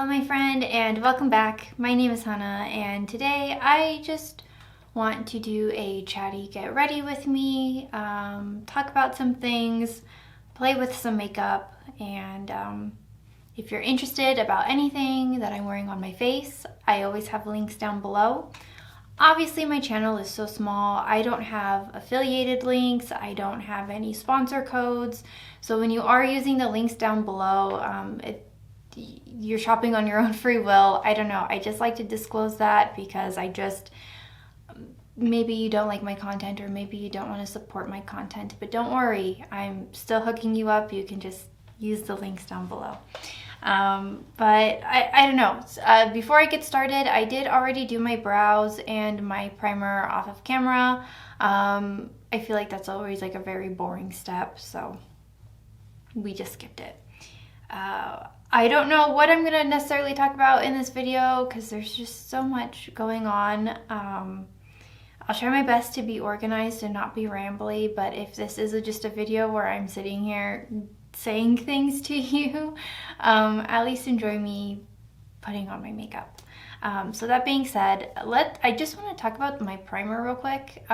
Hello my friend and welcome back. My name is Hannah and today I just want to do a chatty get ready with me, talk about some things, play with some makeup, and if you're interested about anything that I'm wearing on my face, I always have links down below. Obviously my channel is so small, I don't have affiliated links, I don't have any sponsor codes, so when you are using the links down below, you're shopping on your own free will. I don't know, I just like to disclose that because maybe you don't like my content or maybe you don't want to support my content, but don't worry, I'm still hooking you up. You can just use the links down below. But I don't know. Before I get started, I did already do my brows and my primer off of camera. I feel like that's always like a very boring step, so we just skipped it. I don't know what I'm gonna necessarily talk about in this video because there's just so much going on. I'll try my best to be organized and not be rambly, but if this is just a video where I'm sitting here saying things to you, at least enjoy me putting on my makeup. So that being said, I just want to talk about my primer real quick.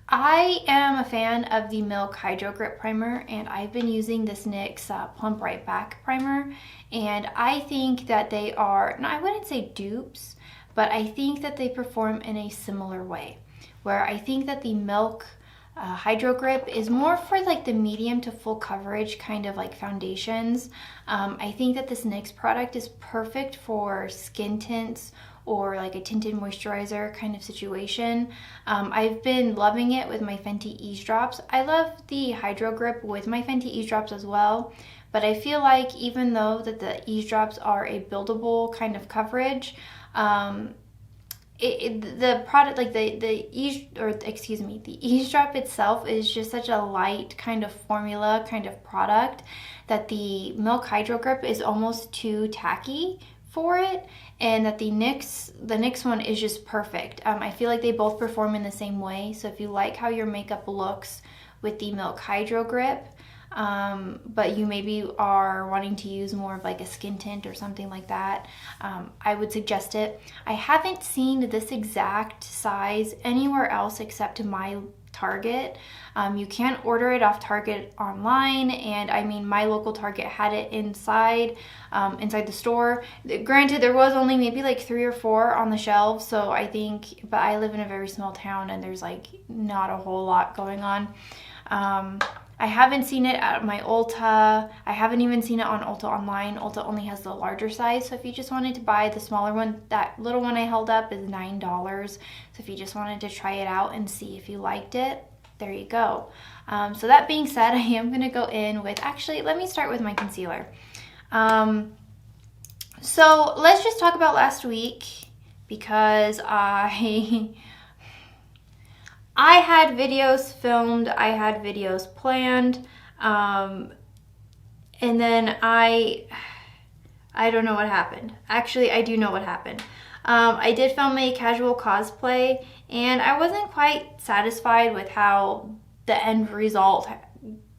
I am a fan of the Milk Hydro Grip Primer, and I've been using this NYX Plump Right Back Primer, and I think that they are, I wouldn't say dupes, but I think that they perform in a similar way, where I think that the Milk Hydro Grip is more for like the medium to full coverage kind of like foundations. I think that this NYX product is perfect for skin tints or like a tinted moisturizer kind of situation. I've been loving it with my Fenty Ease Drops. I love the Hydro Grip with my Fenty Ease Drops as well, but I feel like even though that the Ease Drops are a buildable kind of coverage, the product, like the Ease Drop itself is just such a light kind of formula kind of product that the Milk Hydro Grip is almost too tacky for it, and that the NYX one is just perfect. I feel like they both perform in the same way. So if you like how your makeup looks with the Milk Hydro Grip, but you maybe are wanting to use more of like a skin tint or something like that, I would suggest it. I haven't seen this exact size anywhere else except my Target. You can order it off Target online, and I mean my local Target had it inside the store. Granted, there was only maybe like 3 or 4 on the shelves, so I think, but I live in a very small town and there's like not a whole lot going on. I haven't seen it at my Ulta. I haven't even seen it on Ulta online. Ulta only has the larger size, so if you just wanted to buy the smaller one, that little one I held up is $9. So if you just wanted to try it out and see if you liked it, there you go. So that being said, I am going to go in with, actually, let me start with my concealer. So let's just talk about last week because I had videos filmed, I had videos planned, and then I don't know what happened. Actually, I do know what happened. I did film a casual cosplay, and I wasn't quite satisfied with how the end result,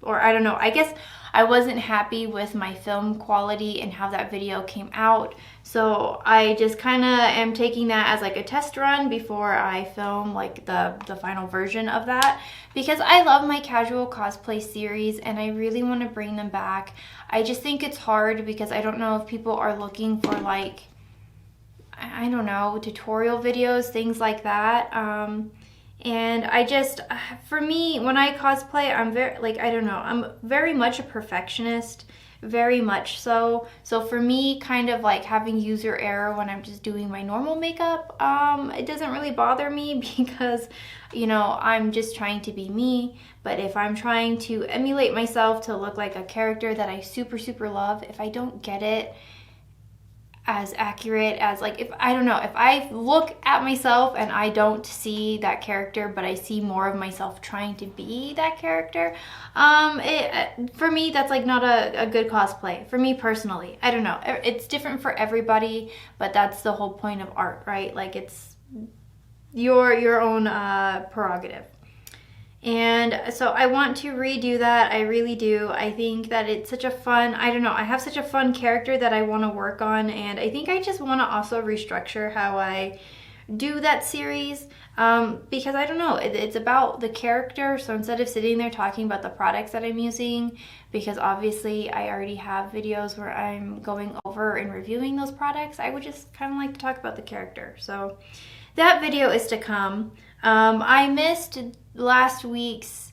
or I don't know, I guess I wasn't happy with my film quality and how that video came out. So I just kind of am taking that as like a test run before I film like the final version of that, because I love my casual cosplay series and I really want to bring them back. I just think it's hard because I don't know if people are looking for like, I don't know, tutorial videos, things like that. And I just, for me, when I cosplay, I'm very, like, I don't know, I'm very much a perfectionist, very much so. So for me, kind of like having user error when I'm just doing my normal makeup, it doesn't really bother me because, you know, I'm just trying to be me. But if I'm trying to emulate myself to look like a character that I super, super love, if I don't get it as accurate as, like, if I don't know, if I look at myself and I don't see that character, but I see more of myself trying to be that character, for me, that's like not a good cosplay for me personally. I don't know, it's different for everybody, but that's the whole point of art, right? Like, it's your own prerogative. And so I want to redo that. I really do. I think that it's such a fun, I don't know, I have such a fun character that I want to work on. And I think I just want to also restructure how I do that series, because I don't know, it's about the character. So instead of sitting there talking about the products that I'm using, because obviously I already have videos where I'm going over and reviewing those products, I would just kind of like to talk about the character. So that video is to come. I missed last week's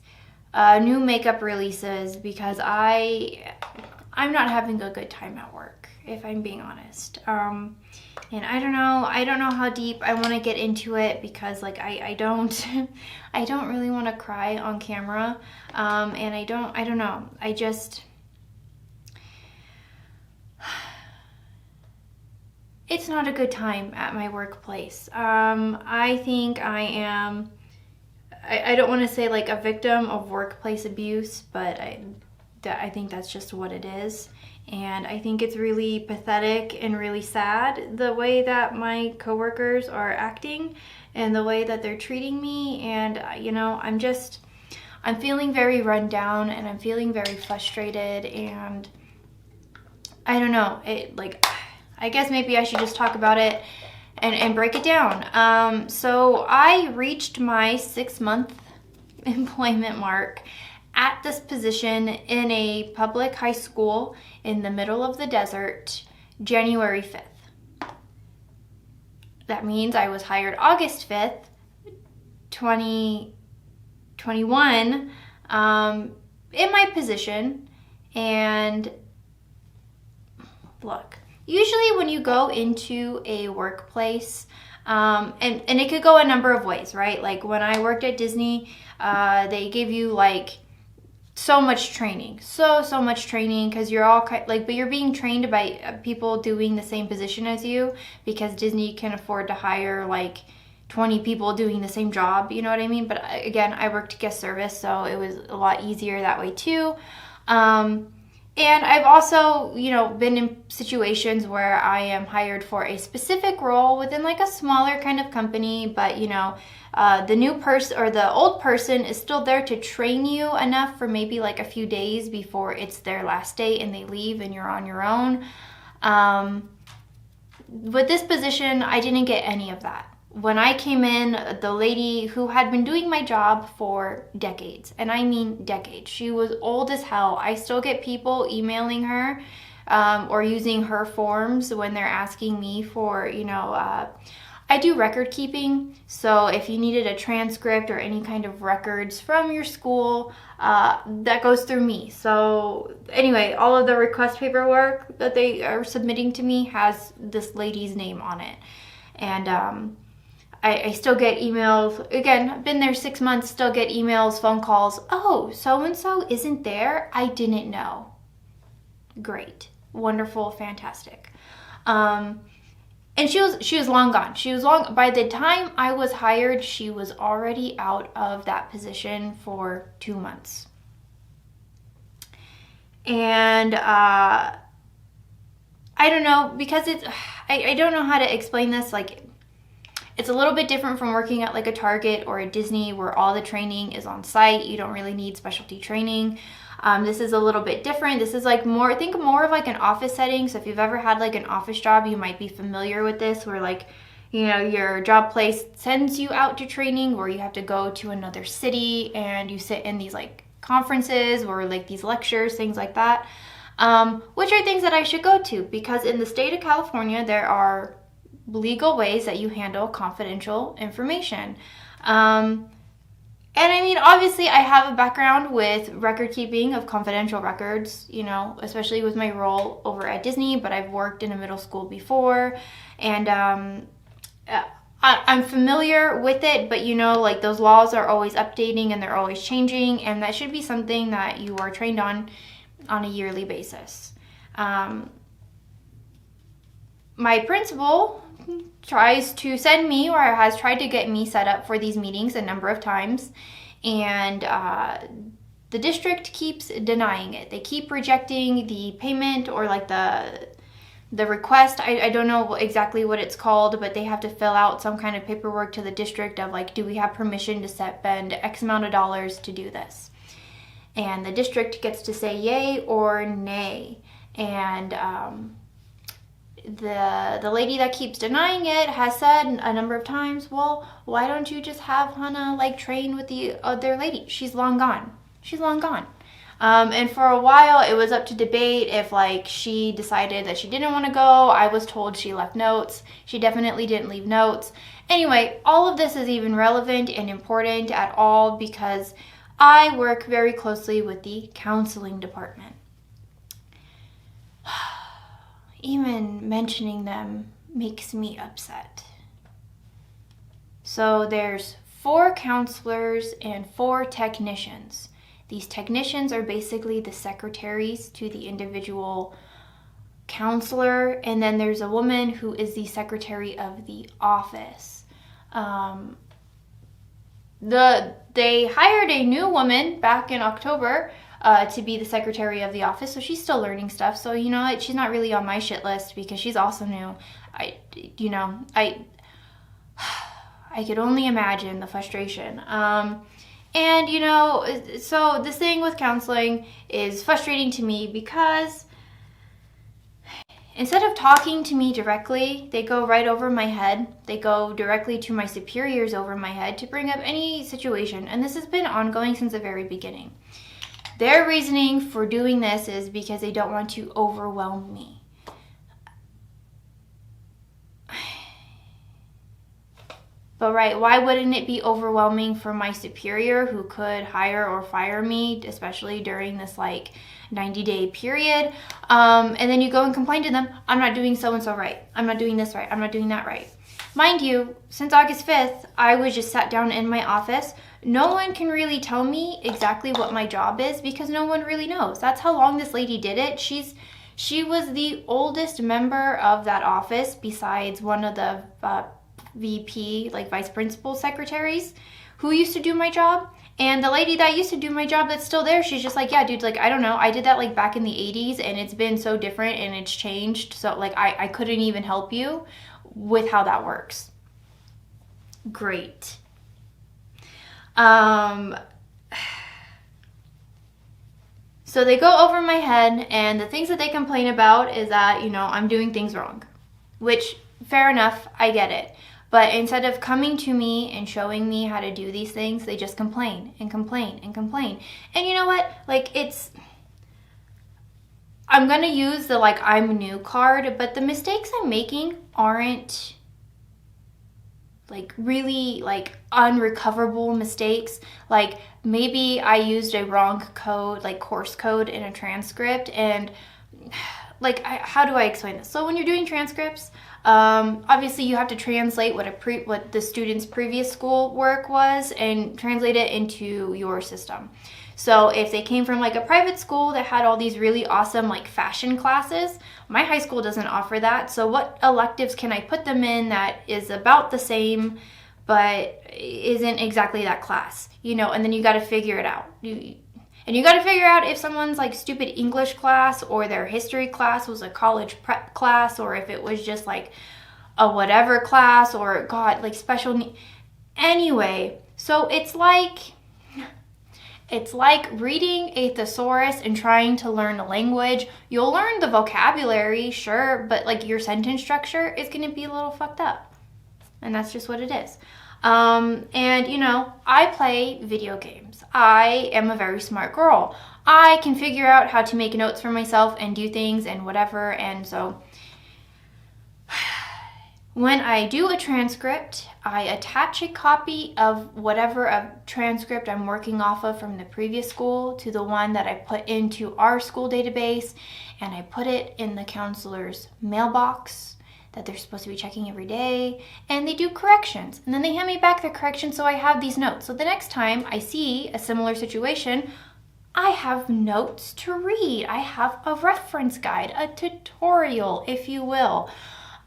new makeup releases because I'm not having a good time at work, if I'm being honest. And I don't know how deep I want to get into it, because like I don't I don't really want to cry on camera. And I don't know. I just, it's not a good time at my workplace. I think I am, I don't want to say like a victim of workplace abuse, but I think that's just what it is. And I think it's really pathetic and really sad the way that my coworkers are acting and the way that they're treating me. And I'm feeling very run down, and I'm feeling very frustrated, and I don't know, I guess maybe I should just talk about it and break it down. So I reached my 6-month employment mark at this position in a public high school in the middle of the desert, January 5th. That means I was hired August 5th, 2021, in my position. And look, usually when you go into a workplace, and it could go a number of ways, right? Like when I worked at Disney, they give you like so much training, so much training, because you're all but you're being trained by people doing the same position as you, because Disney can afford to hire like 20 people doing the same job, you know what I mean? But again, I worked guest service, so it was a lot easier that way too. And I've also, been in situations where I am hired for a specific role within like a smaller kind of company, but the new person or the old person is still there to train you enough for maybe like a few days before it's their last day and they leave and you're on your own. With this position, I didn't get any of that. When I came in, the lady who had been doing my job for decades, and I mean decades, she was old as hell. I still get people emailing her or using her forms when they're asking me for, I do record keeping. So if you needed a transcript or any kind of records from your school, that goes through me. So anyway, all of the request paperwork that they are submitting to me has this lady's name on it. And I still get emails. Again, I've been there 6 months, still get emails, phone calls. Oh, so-and-so isn't there? I didn't know. Great. Wonderful. Fantastic. And she was long gone. By the time I was hired, she was already out of that position for 2 months. And I don't know, because I don't know how to explain this. Like, it's a little bit different from working at like a Target or a Disney where all the training is on site. You don't really need specialty training. This is a little bit different. This is like more, think more of like an office setting. So if you've ever had like an office job, you might be familiar with this, where like, your job place sends you out to training where you have to go to another city and you sit in these like conferences or like these lectures, things like that, which are things that I should go to, because in the state of California, there are legal ways that you handle confidential information. And I mean, obviously I have a background with record keeping of confidential records, especially with my role over at Disney, but I've worked in a middle school before, and I'm familiar with it, but like those laws are always updating and they're always changing, and that should be something that you are trained on a yearly basis. My principal tries to send me, or has tried to get me set up for these meetings a number of times, and the district keeps denying it. They keep rejecting the payment or like the the request, I don't know exactly what it's called, but they have to fill out some kind of paperwork to the district of like, do we have permission to spend X amount of dollars to do this? And the district gets to say yay or nay. And the lady that keeps denying it has said a number of times, well, why don't you just have Hannah like train with the other lady? She's long gone. She's long gone. And for a while, it was up to debate if like she decided that she didn't want to go. I was told she left notes. She definitely didn't leave notes. Anyway, all of this is even relevant and important at all because I work very closely with the counseling department. Even mentioning them makes me upset. So there's 4 counselors and 4 technicians. These technicians are basically the secretaries to the individual counselor, and then there's a woman who is the secretary of the office. They hired a new woman back in October to be the secretary of the office, so she's still learning stuff. So you know, she's not really on my shit list because she's also new. I could only imagine the frustration. And, you know, so this thing with counseling is frustrating to me because instead of talking to me directly, they go right over my head. They go directly to my superiors over my head to bring up any situation. And this has been ongoing since the very beginning. Their reasoning for doing this is because they don't want to overwhelm me. But right, why wouldn't it be overwhelming for my superior who could hire or fire me, especially during this like 90-day period? And then you go and complain to them, I'm not doing so-and-so right. I'm not doing this right. I'm not doing that right. Mind you, since August 5th, I was just sat down in my office. No one can really tell me exactly what my job is because no one really knows. That's how long this lady did it. She was the oldest member of that office besides one of the VP, like vice principal secretaries who used to do my job. And the lady that used to do my job that's still there, she's just like, yeah, dude, like, I don't know. I did that like back in the 80s and it's been so different and it's changed. So like, I couldn't even help you with how that works. Great. So they go over my head and the things that they complain about is that, you know, I'm doing things wrong, which fair enough. I get it. But instead of coming to me and showing me how to do these things, they just complain and complain and complain. And you know what? Like, I'm going to use the like I'm new card, but the mistakes I'm making aren't like really like unrecoverable mistakes. Like maybe I used a wrong code, like course code in a transcript, and like how do I explain this? So when you're doing transcripts, obviously you have to translate what the student's previous school work was and translate it into your system. So if they came from like a private school that had all these really awesome like fashion classes, my high school doesn't offer that. So what electives can I put them in that is about the same but isn't exactly that class, you know? And then you got to figure it out. And you got to figure out if someone's like stupid English class or their history class was a college prep class, or if it was just like a whatever class, or God, like special need. Anyway, so it's like reading a thesaurus and trying to learn a language. You'll learn the vocabulary, sure, but like your sentence structure is going to be a little fucked up. And that's just what it is. And you know, I play video games. I am a very smart girl. I can figure out how to make notes for myself and do things and whatever. And so when I do a transcript, I attach a copy of whatever a transcript I'm working off of from the previous school to the one that I put into our school database, and I put it in the counselor's mailbox that they're supposed to be checking every day, and they do corrections. And then they hand me back the corrections, so I have these notes. So the next time I see a similar situation, I have notes to read. I have a reference guide, a tutorial, if you will.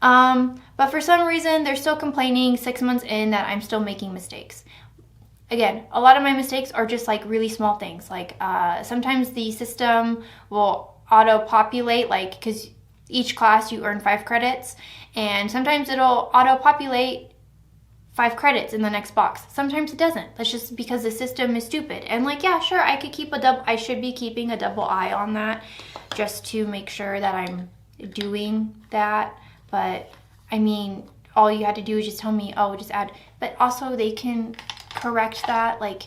But for some reason, they're still complaining 6 months in that I'm still making mistakes. Again, a lot of my mistakes are just like really small things. Like sometimes the system will auto-populate, like, because each class you earn 5 credits, and sometimes it'll auto-populate 5 credits in the next box. Sometimes it doesn't. That's just because the system is stupid. And like, yeah, sure, I should be keeping a double eye on that just to make sure that I'm doing that. But I mean, all you had to do is just tell me, oh, just add. But also they can correct that. Like,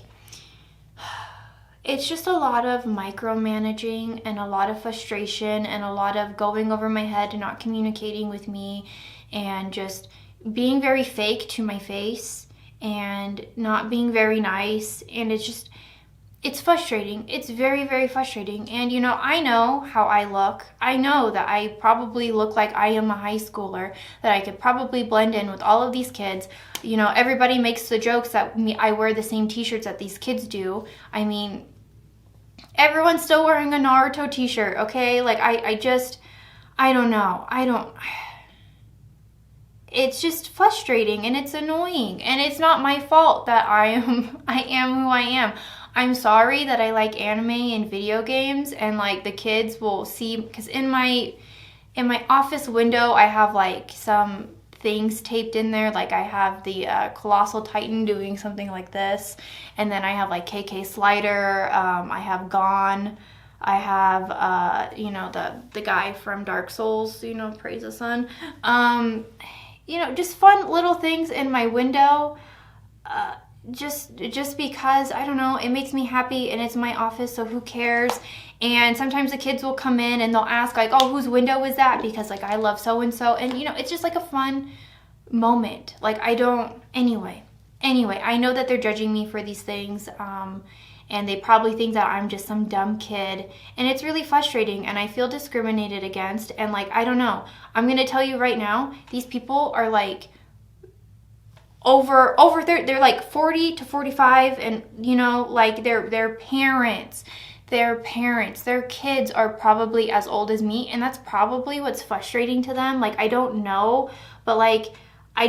it's just a lot of micromanaging and a lot of frustration and a lot of going over my head and not communicating with me and just being very fake to my face and not being very nice. And it's frustrating. It's very, very frustrating. And you know, I know how I look. I know that I probably look like I am a high schooler, that I could probably blend in with all of these kids. You know, everybody makes the jokes that I wear the same t-shirts that these kids do. I mean, everyone's still wearing a Naruto t-shirt, okay? Like, I don't know. It's just frustrating and it's annoying. And it's not my fault that I am who I am. I'm sorry that I like anime and video games, and like the kids will see, because in my office window I have like some things taped in there. Like I have the Colossal Titan doing something like this, and then I have like KK Slider, I have Gon, I have you know, the guy from Dark Souls, you know, praise the sun. You know, just fun little things in my window, just because, I don't know, it makes me happy, and it's my office, so who cares? And sometimes the kids will come in and they'll ask like, oh, whose window is that? Because like I love so and so, and you know, it's just like a fun moment. Like anyway, I know that they're judging me for these things, and they probably think that I'm just some dumb kid, and it's really frustrating, and I feel discriminated against. And like, I don't know, I'm gonna tell you right now, these people are like over 30, they're like 40 to 45, and you know, like their parents, their kids are probably as old as me, and that's probably what's frustrating to them. Like, I don't know, but like, I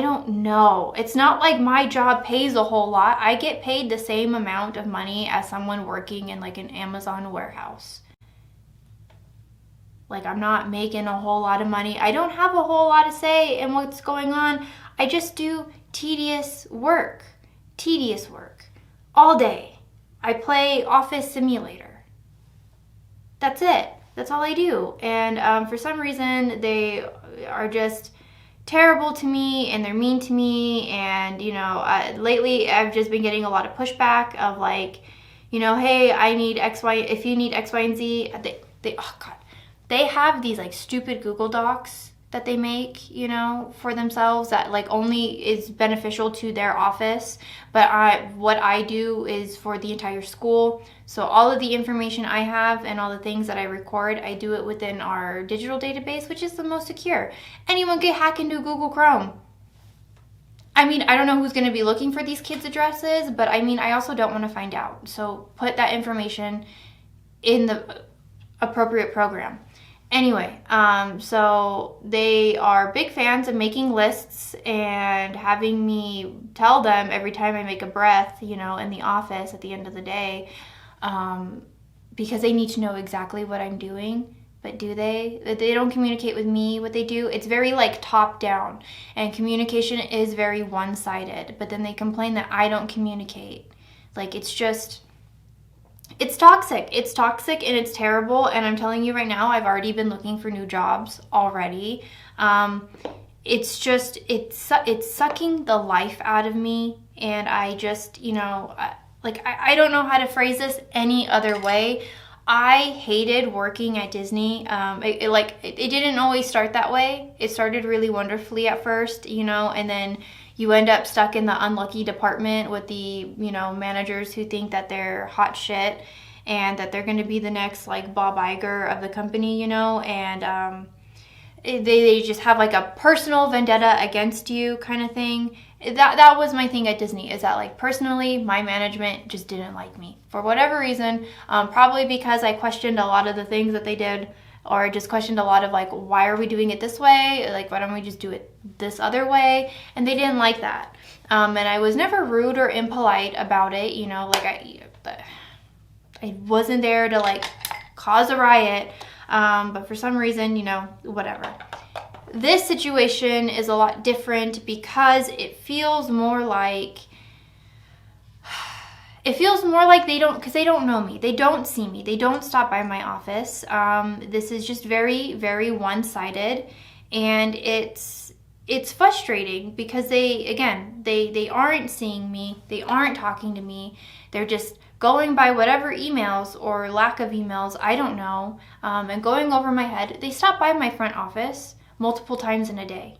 don't know. It's not like my job pays a whole lot. I get paid the same amount of money as someone working in like an Amazon warehouse. Like, I'm not making a whole lot of money. I don't have a whole lot to say in what's going on. I just do tedious work all day. I play Office Simulator. That's it. That's all I do. And for some reason, they are just terrible to me, and they're mean to me. And you know, lately I've just been getting a lot of pushback of like, you know, hey, I need X, Y. If you need X, Y, and Z, oh God. They have these like stupid Google Docs that they make, you know, for themselves that like only is beneficial to their office. But what I do is for the entire school. So all of the information I have and all the things that I record, I do it within our digital database, which is the most secure. Anyone can hack into Google Chrome. I mean, I don't know who's going to be looking for these kids' addresses, but I mean, I also don't want to find out. So put that information in the appropriate program. Anyway, so they are big fans of making lists and having me tell them every time I make a breath, you know, in the office at the end of the day, because they need to know exactly what I'm doing. But do they? They don't communicate with me what they do. It's very like top down, and communication is very one-sided, but then they complain that I don't communicate. Like, it's toxic. It's toxic and it's terrible. And I'm telling you right now, I've already been looking for new jobs already. It's sucking the life out of me. And I just, you know, I don't know how to phrase this any other way. I hated working at Disney. It didn't always start that way. It started really wonderfully at first, you know, and then you end up stuck in the unlucky department with the, you know, managers who think that they're hot shit and that they're going to be the next like Bob Iger of the company, you know, and they just have like a personal vendetta against you kind of thing. That was my thing at Disney, is that like personally my management just didn't like me for whatever reason, probably because I questioned a lot of the things that they did, or just questioned a lot of like, why are we doing it this way? Like, why don't we just do it this other way? And they didn't like that. And I was never rude or impolite about it, you know, like I wasn't there to like cause a riot. But for some reason, you know, whatever. This situation is a lot different because it feels more like they don't know me. They don't see me. They don't stop by my office. This is just very, very one-sided, and it's frustrating because they aren't seeing me. They aren't talking to me. They're just going by whatever emails or lack of emails, I don't know, and going over my head. They stop by my front office multiple times in a day.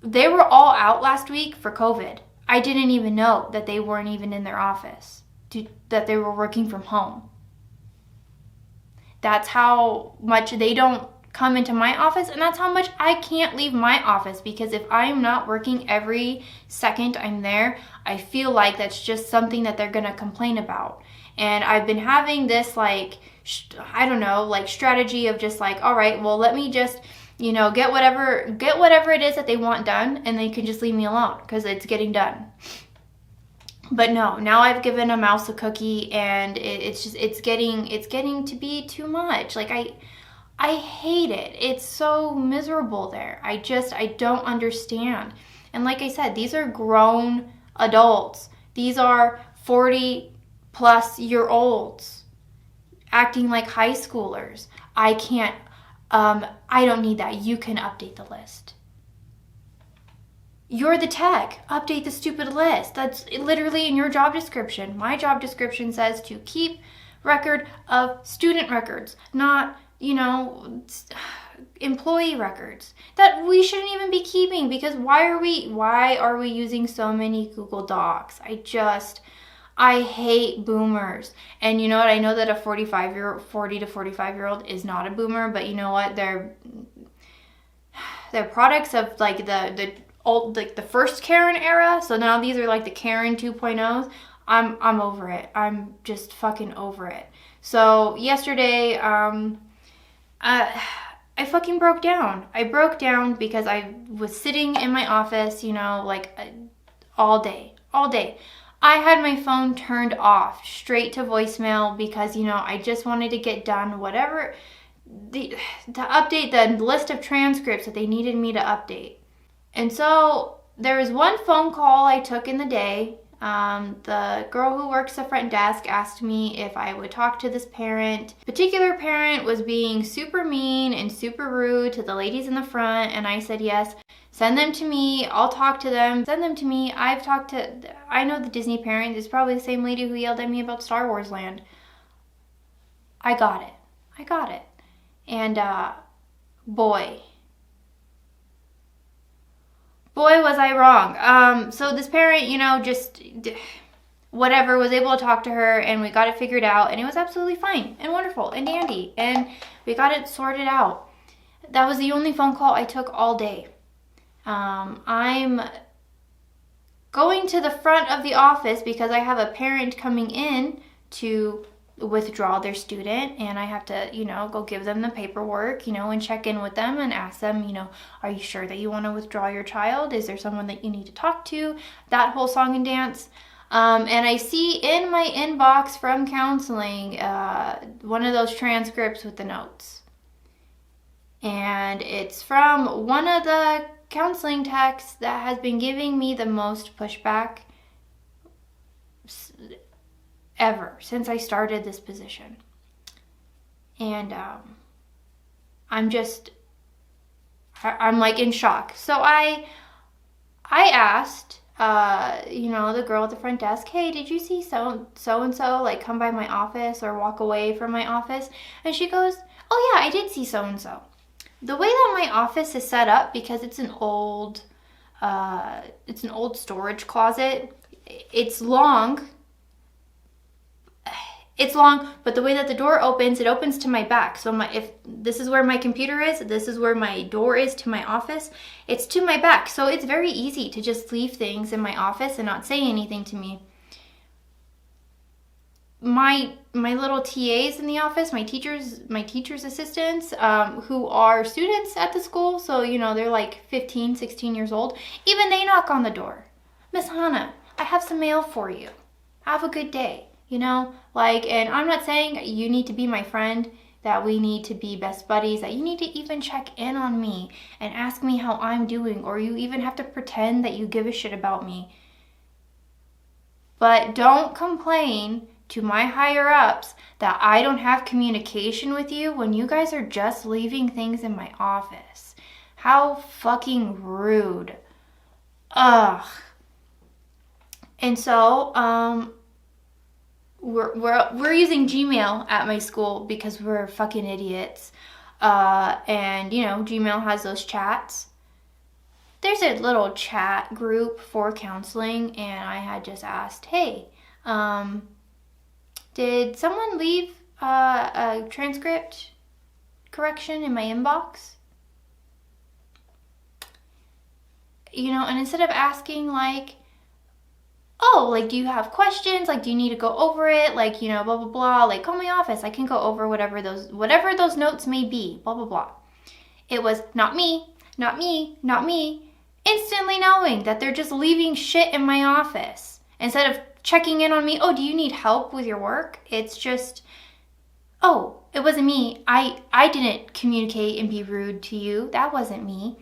They were all out last week for COVID. I didn't even know that they weren't even in their office, that they were working from home. That's how much they don't come into my office, and that's how much I can't leave my office, because if I'm not working every second I'm there, I feel like that's just something that they're gonna complain about. And I've been having this strategy of just like, all right, well, let me just, you know, get whatever it is that they want done, and they can just leave me alone because it's getting done. But no, now I've given a mouse a cookie, and it's getting to be too much. Like I hate it. It's so miserable there. I don't understand. And like I said, these are grown adults. These are 40-plus-year-olds acting like high schoolers. I can't. I don't need that. You can update the list. You're the tech. Update the stupid list. That's literally in your job description. My job description says to keep record of student records, not, you know, employee records that we shouldn't even be keeping, because why are we using so many Google Docs? I hate boomers. And you know what? I know that a 40 to 45-year-old is not a boomer, but you know what? They're products of like the old, like the first Karen era. So now these are like the Karen 2.0s. I'm over it. I'm just fucking over it. So yesterday, I fucking broke down. I broke down because I was sitting in my office, you know, like all day. I had my phone turned off, straight to voicemail, because, you know, I just wanted to get done whatever, to update the list of transcripts that they needed me to update. And so there was one phone call I took in the day. The girl who works the front desk asked me if I would talk to this parent. Particular parent was being super mean and super rude to the ladies in the front, and I said yes. Send them to me. I'll talk to them. Send them to me. I know the Disney parent. It's probably the same lady who yelled at me about Star Wars Land. I got it. And boy was I wrong. So this parent, you know, just whatever, was able to talk to her, and we got it figured out, and it was absolutely fine and wonderful and dandy, and we got it sorted out. That was the only phone call I took all day. I'm going to the front of the office because I have a parent coming in to withdraw their student, and I have to, you know, go give them the paperwork, you know, and check in with them and ask them, you know, are you sure that you want to withdraw your child? Is there someone that you need to talk to? That whole song and dance. And I see in my inbox from counseling one of those transcripts with the notes. And it's from one of the counseling techs that has been giving me the most pushback ever since I started this position. And I'm like in shock. So I asked, you know, the girl at the front desk, hey, did you see so-and-so like come by my office or walk away from my office? And she goes, oh yeah, I did see so-and-so. The way that my office is set up, because it's an old storage closet. It's long, but the way that the door opens, it opens to my back. So if this is where my computer is, this is where my door is to my office. It's to my back, so it's very easy to just leave things in my office and not say anything to me. My little TAs in the office, my teachers' assistants, who are students at the school, so, you know, they're like 15, 16 years old, even they knock on the door. Miss Hannah, I have some mail for you. Have a good day. you know? Like, and I'm not saying you need to be my friend, that we need to be best buddies, that you need to even check in on me and ask me how I'm doing, or you even have to pretend that you give a shit about me. But don't complain to my higher ups that I don't have communication with you when you guys are just leaving things in my office. How fucking rude. Ugh. And so, we're using Gmail at my school because we're fucking idiots. And you know, Gmail has those chats. There's a little chat group for counseling, and I had just asked, hey, did someone leave a transcript correction in my inbox? You know, and instead of asking like, oh, like, do you have questions? Like, do you need to go over it? Like, you know, blah, blah, blah. Like, call my office. I can go over whatever those notes may be, blah, blah, blah. It was not me, not me, not me. Instantly knowing that they're just leaving shit in my office. Instead of checking in on me, oh, do you need help with your work? It's just, oh, it wasn't me. I didn't communicate and be rude to you. That wasn't me.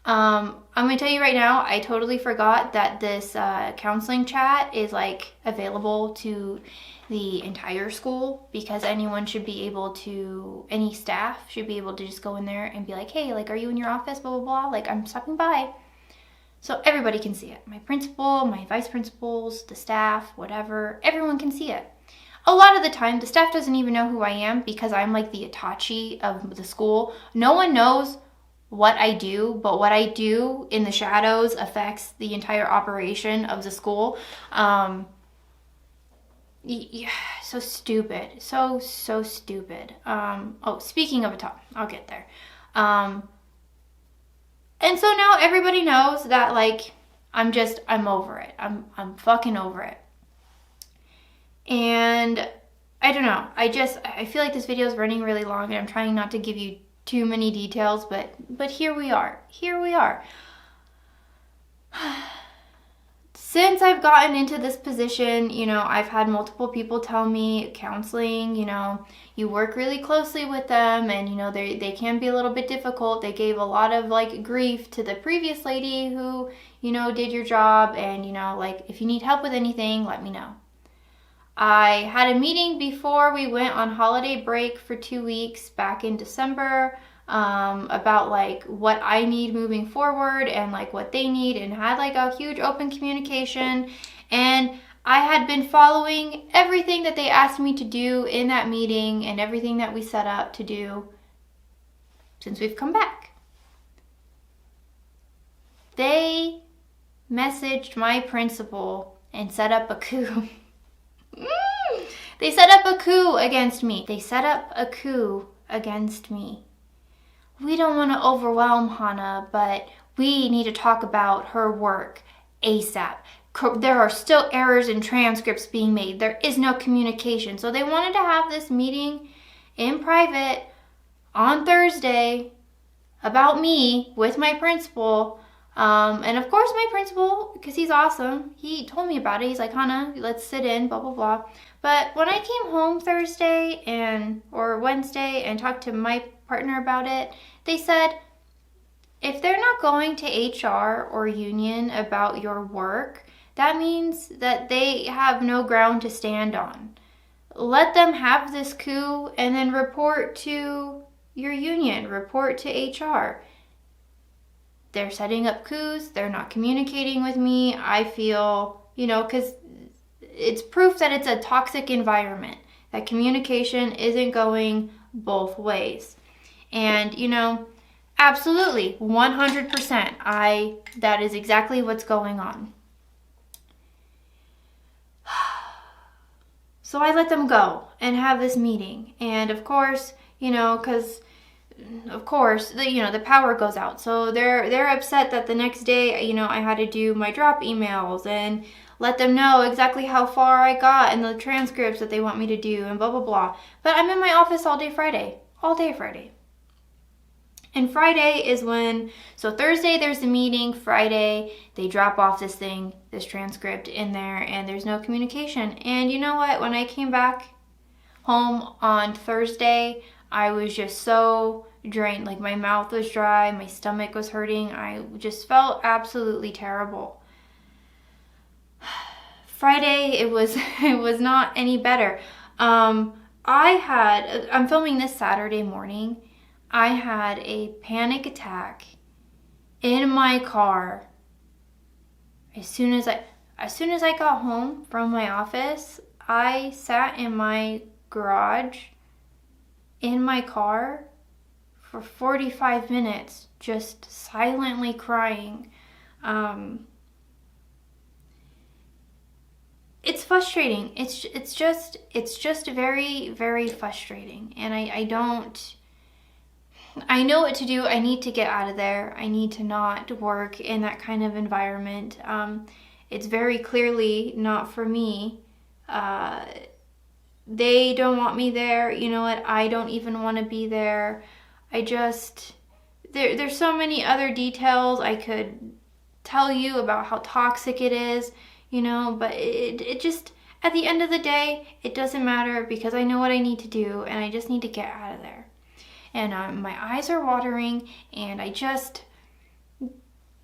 I'm going to tell you right now, I totally forgot that this counseling chat is like available to the entire school, because anyone should be able to, any staff should be able to just go in there and be like, hey, like, are you in your office, blah, blah, blah, like, I'm stopping by. So everybody can see it. My principal, my vice principals, the staff, whatever, everyone can see it. A lot of the time, the staff doesn't even know who I am because I'm like the Itachi of the school. No one knows what I do, but what I do in the shadows affects the entire operation of the school. Yeah, so stupid. So stupid. Oh, speaking of a top, I'll get there. And so now everybody knows that, like, I'm over it. I'm fucking over it. And I don't know. I feel like this video is running really long, and I'm trying not to give you too many details, but here we are. Here we are. Since I've gotten into this position, you know, I've had multiple people tell me counseling, you know, you work really closely with them, and, you know, they can be a little bit difficult. They gave a lot of, like, grief to the previous lady who, you know, did your job, and, you know, like, if you need help with anything, let me know. I had a meeting before we went on holiday break for 2 weeks back in December, about like what I need moving forward and like what they need, and had like a huge open communication. And I had been following everything that they asked me to do in that meeting and everything that we set up to do since we've come back. They messaged my principal and set up a coup. They set up a coup against me. They set up a coup against me. We don't want to overwhelm Hannah, but we need to talk about her work ASAP. There are still errors in transcripts being made. There is no communication. So they wanted to have this meeting in private on Thursday about me with my principal. And of course my principal, because he's awesome, he told me about it. He's like, Hannah, let's sit in, blah, blah, blah. But when I came home Thursday or Wednesday and talked to my partner about it, they said, if they're not going to HR or union about your work, that means that they have no ground to stand on. Let them have this coup and then report to your union, report to HR. They're setting up coups, they're not communicating with me. I feel, you know, because it's proof that it's a toxic environment, that communication isn't going both ways. And, you know, absolutely, 100%, that is exactly what's going on. So I let them go and have this meeting. And of course, you know, because of course, the power goes out. So they're upset that the next day, you know, I had to do my drop emails and let them know exactly how far I got and the transcripts that they want me to do and blah, blah, blah. But I'm in my office all day Friday. And Friday is when, so Thursday there's a meeting, Friday they drop off this thing, this transcript in there, and there's no communication. And you know what? When I came back home on Thursday, I was just so drained. Like my mouth was dry, my stomach was hurting. I just felt absolutely terrible. Friday, it was not any better. I'm filming this Saturday morning. I had a panic attack in my car as soon as I got home from my office. I sat in my garage in my car for 45 minutes just silently crying. It's frustrating. It's just very, very frustrating, and I know what to do. I need to get out of there. I need to not work in that kind of environment. It's very clearly not for me. They don't want me there. You know what? I don't even want to be there. There's so many other details I could tell you about how toxic it is, you know, but it just, at the end of the day, it doesn't matter because I know what I need to do and I just need to get out of there. And my eyes are watering, and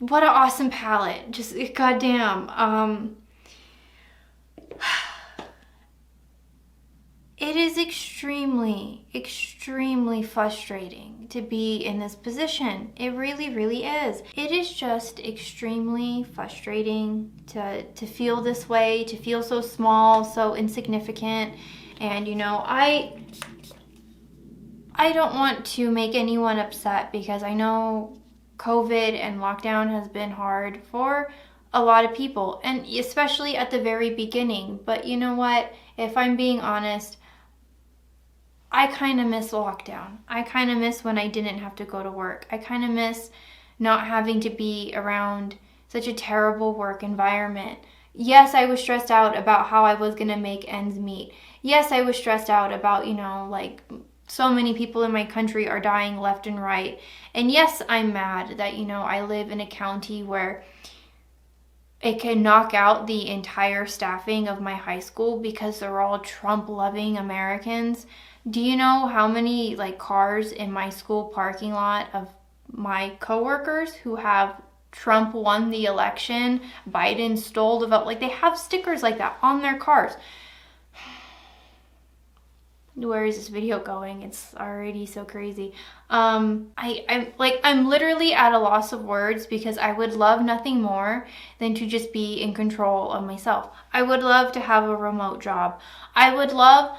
what an awesome palette. Just, goddamn. It is extremely, extremely frustrating to be in this position. It really, really is. It is just extremely frustrating to feel this way, to feel so small, so insignificant. And, you know, I don't want to make anyone upset because I know COVID and lockdown has been hard for a lot of people, and especially at the very beginning. But you know what? If I'm being honest, I kind of miss lockdown. I kind of miss when I didn't have to go to work. I kind of miss not having to be around such a terrible work environment. Yes, I was stressed out about how I was going to make ends meet. Yes, I was stressed out about, you know, like, so many people in my country are dying left and right. And yes, I'm mad that, you know, I live in a county where it can knock out the entire staffing of my high school because they're all Trump-loving Americans. Do you know how many, like, cars in my school parking lot of my coworkers who have Trump won the election, Biden stole the vote, like, they have stickers like that on their cars. Where is this video going? It's already so crazy. I'm literally at a loss of words because I would love nothing more than to just be in control of myself. I would love to have a remote job. I would love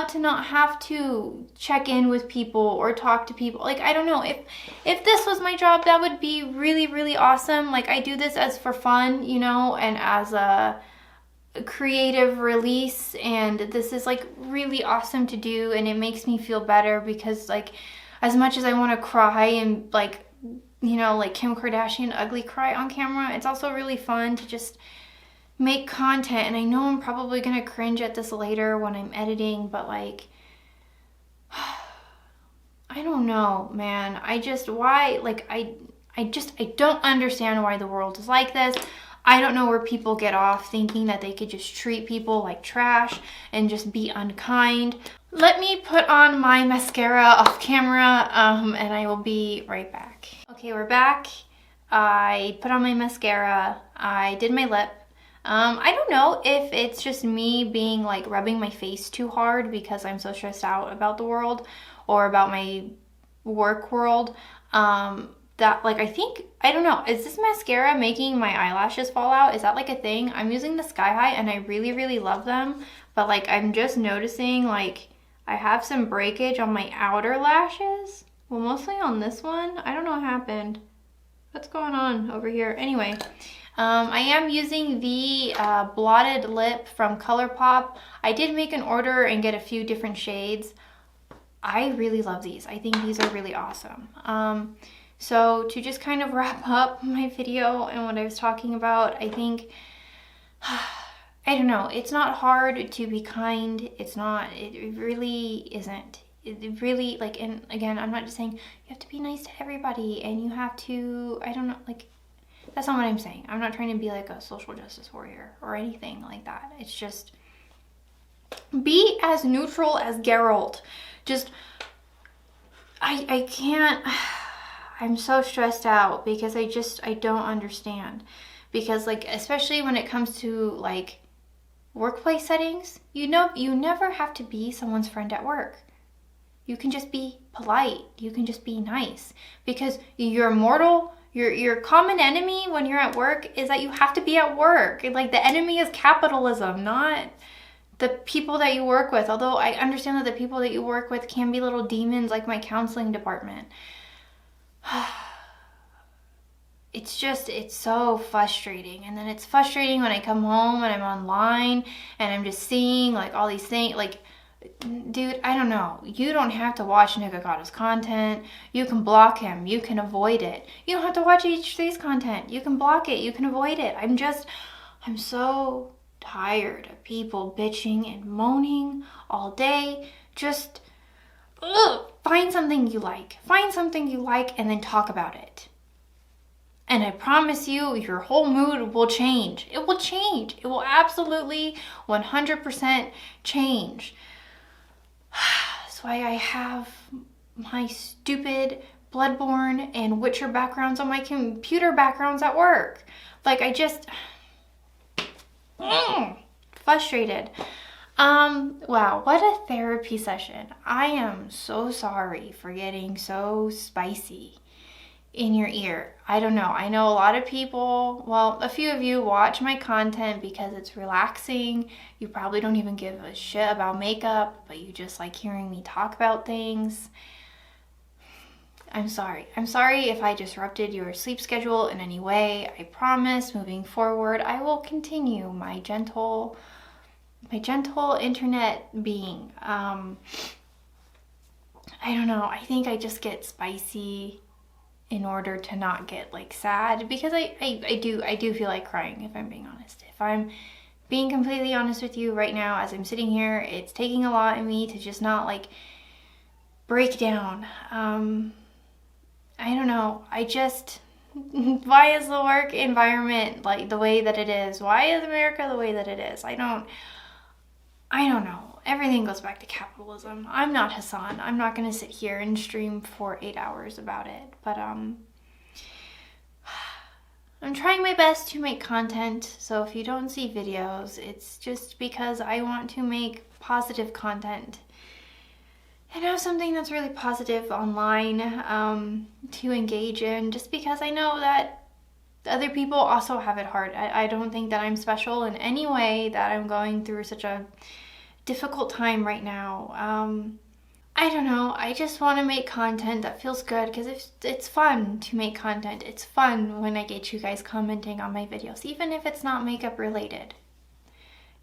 to not have to check in with people or talk to people. Like, I don't know, if this was my job, that would be really, really awesome. Like, I do this as for fun, you know, and as a creative release, and this is like really awesome to do, and it makes me feel better because, like, as much as I want to cry and, like, you know, like Kim Kardashian ugly cry on camera, it's also really fun to just make content. And I know I'm probably gonna cringe at this later when I'm editing, but, like, I don't know, man. I don't understand why the world is like this. I don't know where people get off thinking that they could just treat people like trash and just be unkind. Let me put on my mascara off camera, and I will be right back. Okay, we're back. I put on my mascara. I did my lip. I don't know if it's just me being, like, rubbing my face too hard because I'm so stressed out about the world or about my work world. That, like, I don't know, is this mascara making my eyelashes fall out? Is that, like, a thing? I'm using the Sky High and I really, really love them, but, like, I'm just noticing, like, I have some breakage on my outer lashes. Well, mostly on this one. I don't know what happened. What's going on over here? Anyway, I am using the blotted lip from ColourPop. I did make an order and get a few different shades. I really love these. I think these are really awesome. So to just kind of wrap up my video and what I was talking about, I think, I don't know, it's not hard to be kind. It's not, it really isn't. it really, like, and again, I'm not just saying you have to be nice to everybody and you have to, I don't know, like, that's not what I'm saying. I'm not trying to be like a social justice warrior or anything like that. It's just be as neutral as Geralt. Just, I can't, I'm so stressed out because I don't understand. Because, like, especially when it comes to, like, workplace settings, you know, you never have to be someone's friend at work. You can just be polite. You can just be nice. Because you're mortal. Your common enemy when you're at work is that you have to be at work. Like, the enemy is capitalism, not the people that you work with. Although I understand that the people that you work with can be little demons, like my counseling department. It's so frustrating. And then it's frustrating when I come home and I'm online and I'm just seeing, like, all these things. Like, dude, I don't know. You don't have to watch Nikagado's content. You can block him. You can avoid it. You don't have to watch H3's content. You can block it. You can avoid it. I'm so tired of people bitching and moaning all day. Just find something you like. Find something you like and then talk about it. And I promise you, your whole mood will change. It will change. It will absolutely 100% change. That's why I have my stupid Bloodborne and Witcher backgrounds on my computer backgrounds at work. Like, I just... frustrated. Wow, what a therapy session. I am so sorry for getting so spicy in your ear. I don't know. I know a lot of people, well, a few of you watch my content because it's relaxing. You probably don't even give a shit about makeup, but you just like hearing me talk about things. I'm sorry. I'm sorry if I disrupted your sleep schedule in any way. I promise moving forward, I will continue my gentle internet being. I don't know. I think I just get spicy in order to not get, like, sad, because I do feel like crying, if I'm being honest. If I'm being completely honest with you right now as I'm sitting here, it's taking a lot in me to just not, like, break down. I don't know. Why is the work environment like the way that it is? Why is America the way that it is? I don't know. Everything goes back to capitalism. I'm not Hassan. I'm not going to sit here and stream for 8 hours about it. But I'm trying my best to make content. So if you don't see videos, it's just because I want to make positive content and have something that's really positive online to engage in, just because I know that other people also have it hard. I don't think that I'm special in any way, that I'm going through such a difficult time right now. I don't know. I just want to make content that feels good, because it's fun to make content. It's fun when I get you guys commenting on my videos, even if it's not makeup related.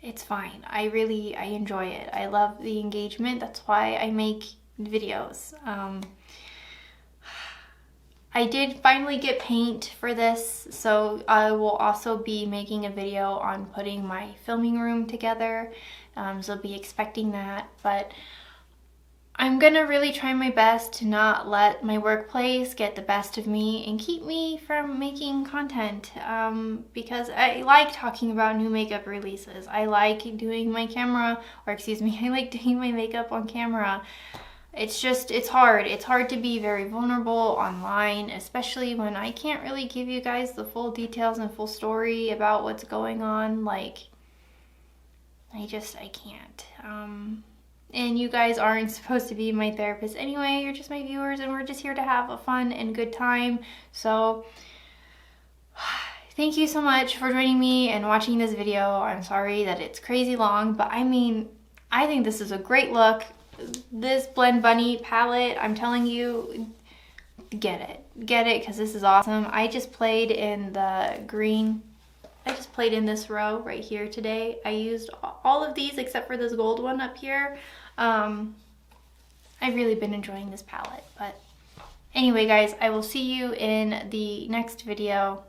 It's fine. I enjoy it. I love the engagement. That's why I make videos. I did finally get paint for this, so I will also be making a video on putting my filming room together. So be expecting that. But I'm gonna really try my best to not let my workplace get the best of me and keep me from making content, because I like talking about new makeup releases. I like doing my I like doing my makeup on camera. It's hard. It's hard to be very vulnerable online, especially when I can't really give you guys the full details and full story about what's going on. Like, I can't. And you guys aren't supposed to be my therapist anyway. You're just my viewers, and we're just here to have a fun and good time. So thank you so much for joining me and watching this video. I'm sorry that it's crazy long, but I mean, I think this is a great look. This Blend Bunny palette, I'm telling you, get it, because this is awesome. I just played in the green. I just played in this row right here today. I used all of these except for this gold one up here. I've really been enjoying this palette. But anyway, guys, I will see you in the next video.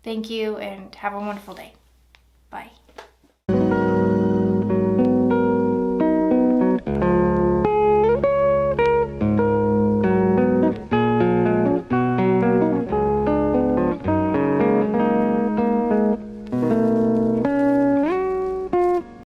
Thank you and have a wonderful day. Bye.